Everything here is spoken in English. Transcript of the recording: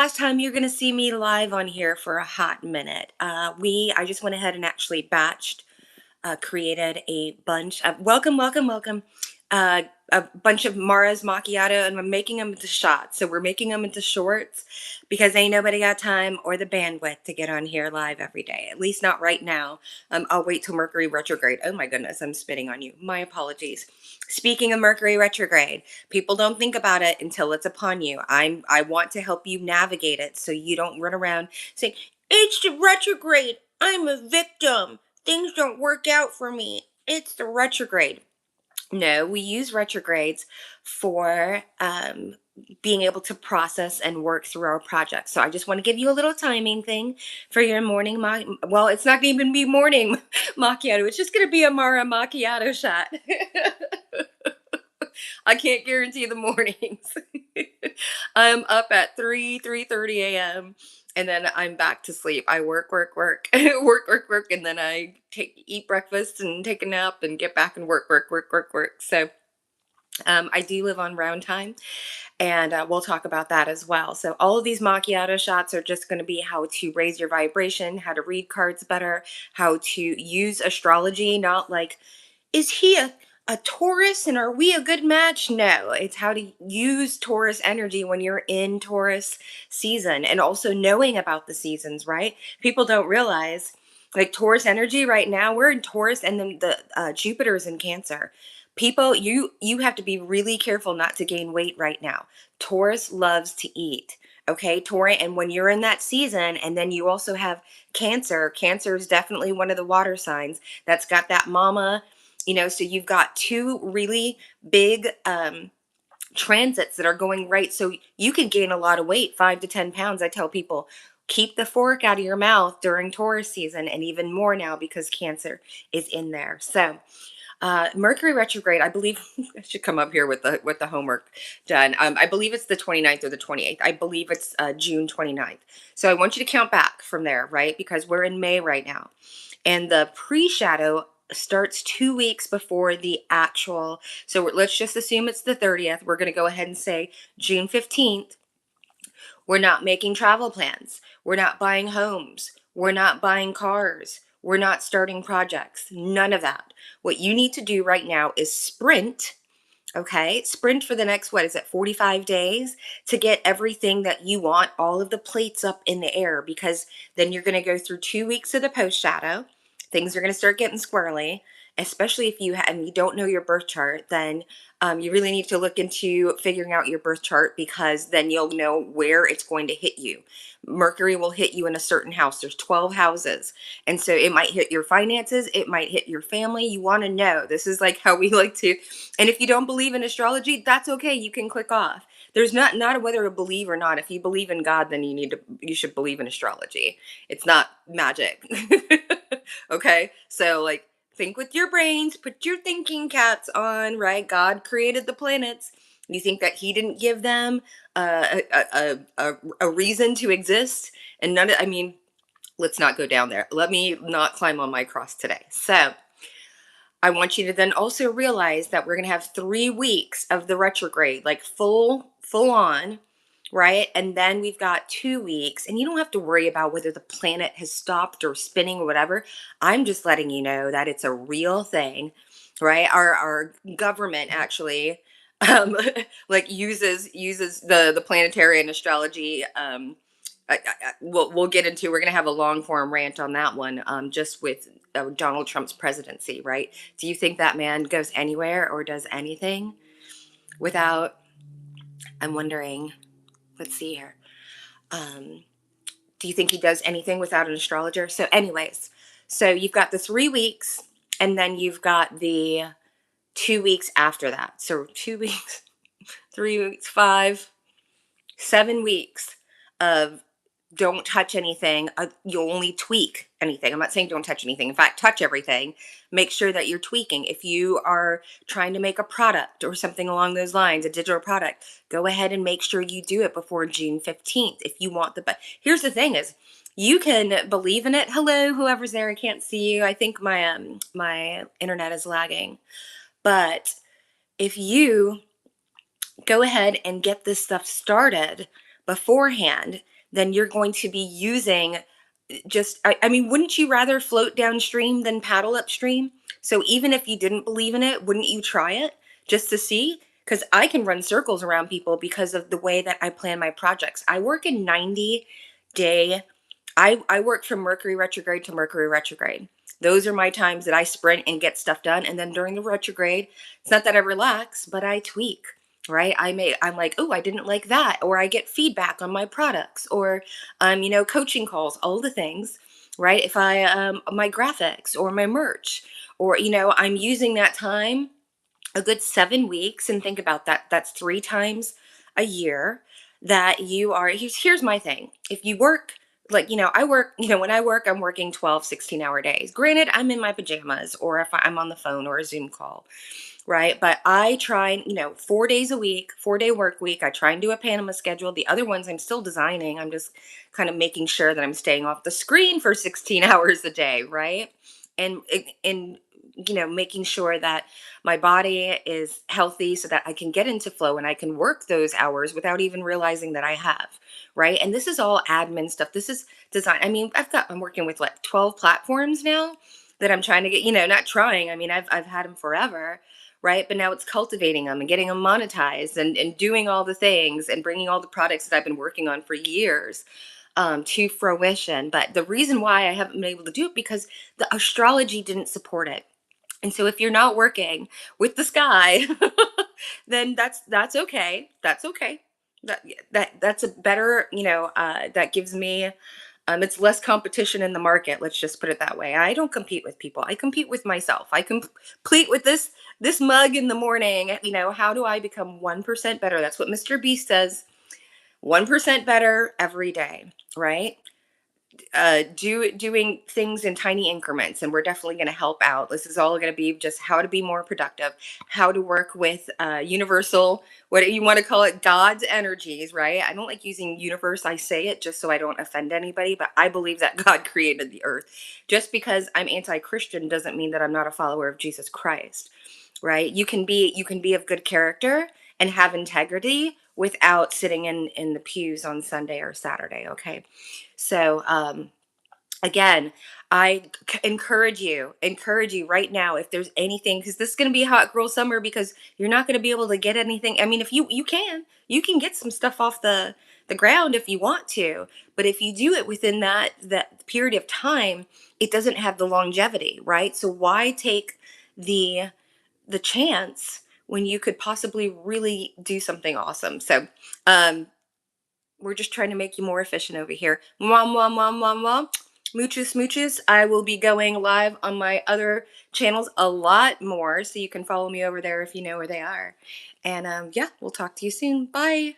Last time you're going to see me live on here for a hot minute. I just went ahead and actually created a bunch of welcome, uh, a bunch of Mara's macchiato, and we're making them into shots. So we're making them into shorts because ain't nobody got time or the bandwidth to get on here live every day. At least not right now. I'll wait till Mercury retrograde. Oh my goodness, I'm spitting on you. My apologies. Speaking of Mercury retrograde, people don't think about it until it's upon you. I want to help you navigate it so you don't run around saying it's the retrograde. I'm a victim. Things don't work out for me. It's the retrograde. No, we use retrogrades for being able to process and work through our projects. So I just want to give you a little timing thing for your morning. Well, it's not going to even be morning macchiato. It's just going to be a Mara macchiato shot. I can't guarantee the mornings. I'm up at 3:30 a.m. and then I'm back to sleep. I work, work, and then I eat breakfast and take a nap and get back and work. So I do live on round time, and we'll talk about that as well. So all of these macchiato shots are just going to be how to raise your vibration, how to read cards better, how to use astrology, not like is he a Taurus and are we a good match? No, it's how to use Taurus energy when you're in Taurus season and also knowing about the seasons, right? People don't realize like Taurus energy right now, we're in Taurus and then the Jupiter's in Cancer. People, you have to be really careful not to gain weight right now. Taurus loves to eat. Okay, Taurus, and when you're in that season, and then you also have Cancer. Cancer is definitely one of the water signs that's got that mama, so you've got two really big transits that are going right, so you can gain a lot of weight, 5 to 10 pounds. I tell people keep the fork out of your mouth during Taurus season, and even more now because Cancer is in there. So Mercury retrograde, I believe I should come up here with the homework done. I believe it's the 29th or the 28th. I believe it's June 29th. So I want you to count back from there, right? Because we're in May right now. And the pre-shadow starts 2 weeks before the actual. So let's just assume it's the 30th. We're going to go ahead and say June 15th. We're not making travel plans. We're not buying homes. We're not buying cars. We're not starting projects. None of that. What you need to do right now is sprint. Okay, sprint for the next, what is it, 45 days to get everything that you want, all of the plates up in the air, because then you're going to go through 2 weeks of the post shadow. Things are going to start getting squirrely, especially if and you don't know your birth chart. Then you really need to look into figuring out your birth chart, because then you'll know where it's going to hit you. Mercury will hit you in a certain house. There's 12 houses. And so it might hit your finances. It might hit your family. You want to know. This is like how we like to. And if you don't believe in astrology, that's okay. You can click off. There's not a whether to believe or not. If you believe in God, then you should believe in astrology. It's not magic. Okay? So like think with your brains, put your thinking caps on, right? God created the planets. You think that he didn't give them a reason to exist? And I mean, let's not go down there. Let me not climb on my cross today. So I want you to then also realize that we're going to have 3 weeks of the retrograde, like full on, right? And then we've got 2 weeks, and you don't have to worry about whether the planet has stopped or spinning or whatever. I'm just letting you know that it's a real thing, right? Our government actually like uses the planetary and astrology. We'll get into. We're going to have a long form rant on that one, just with Donald Trump's presidency, right? Do you think that man goes anywhere or does anything without? I'm wondering. Let's see here. Um, do you think he does anything without an astrologer? So, anyways, so you've got the 3 weeks, and then you've got the 2 weeks after that. So 2 weeks, 3 weeks, 5, 7 weeks of don't touch anything. You'll only tweak anything. I'm not saying don't touch anything. In fact, touch everything. Make sure that you're tweaking. If you are trying to make a product or something along those lines, a digital product, go ahead and make sure you do it before June 15th. If you want here's the thing is, you can believe in it. Hello, whoever's there. I can't see you. I think my internet is lagging. But if you go ahead and get this stuff started beforehand, then you're going to be using I mean, wouldn't you rather float downstream than paddle upstream? So even if you didn't believe in it, wouldn't you try it just to see? Because I can run circles around people because of the way that I plan my projects. I work in 90-day, I work from Mercury retrograde to Mercury retrograde. Those are my times that I sprint and get stuff done. And then during the retrograde, it's not that I relax, but I tweak, right? I'm like, oh, I didn't like that. Or I get feedback on my products, or coaching calls, all the things, right? If I my graphics or my merch, or I'm using that time a good 7 weeks, and think about that. That's 3 times a year that you are. Here's my thing. If you work, like, I work, when I work, I'm working 12, 16-hour days. Granted, I'm in my pajamas, or if I'm on the phone or a Zoom call, right? But I try, 4 days a week, 4-day work week. I try and do a Panama schedule. The other ones I'm still designing. I'm just kind of making sure that I'm staying off the screen for 16 hours a day, right? And making sure that my body is healthy so that I can get into flow and I can work those hours without even realizing that I have, right? And this is all admin stuff. This is design. I mean, I'm working with like 12 platforms now that I'm trying to get, not trying. I mean, I've had them forever, right? But now it's cultivating them and getting them monetized, and doing all the things and bringing all the products that I've been working on for years to fruition. But the reason why I haven't been able to do it, because the astrology didn't support it. And so if you're not working with the sky, then that's okay. That's okay. That's a better, that gives me, it's less competition in the market. Let's just put it that way. I don't compete with people. I compete with myself. I complete with this mug in the morning. How do I become 1% better? That's what Mr. Beast says. 1% better every day, right? Doing things in tiny increments, and we're definitely going to help out. This is all going to be just how to be more productive, how to work with universal, what you want to call it, God's energies, right? I don't like using universe. I say it just so I don't offend anybody, but I believe that God created the earth. Just because I'm anti-Christian doesn't mean that I'm not a follower of Jesus Christ, right? You can be of good character and have integrity without sitting in the pews on Sunday or Saturday. Okay. So again, encourage you right now, if there's anything, because this is going to be a hot girl summer, because you're not going to be able to get anything. I mean, if you can get some stuff off the ground if you want to, but if you do it within that period of time, it doesn't have the longevity, right? So why take the chance when you could possibly really do something awesome? So um we're just trying to make you more efficient over here. Mwah, mwah, mwah, mwah, mwah. Mooches, smooches. I will be going live on my other channels a lot more, so you can follow me over there if you know where they are. And yeah, we'll talk to you soon. Bye.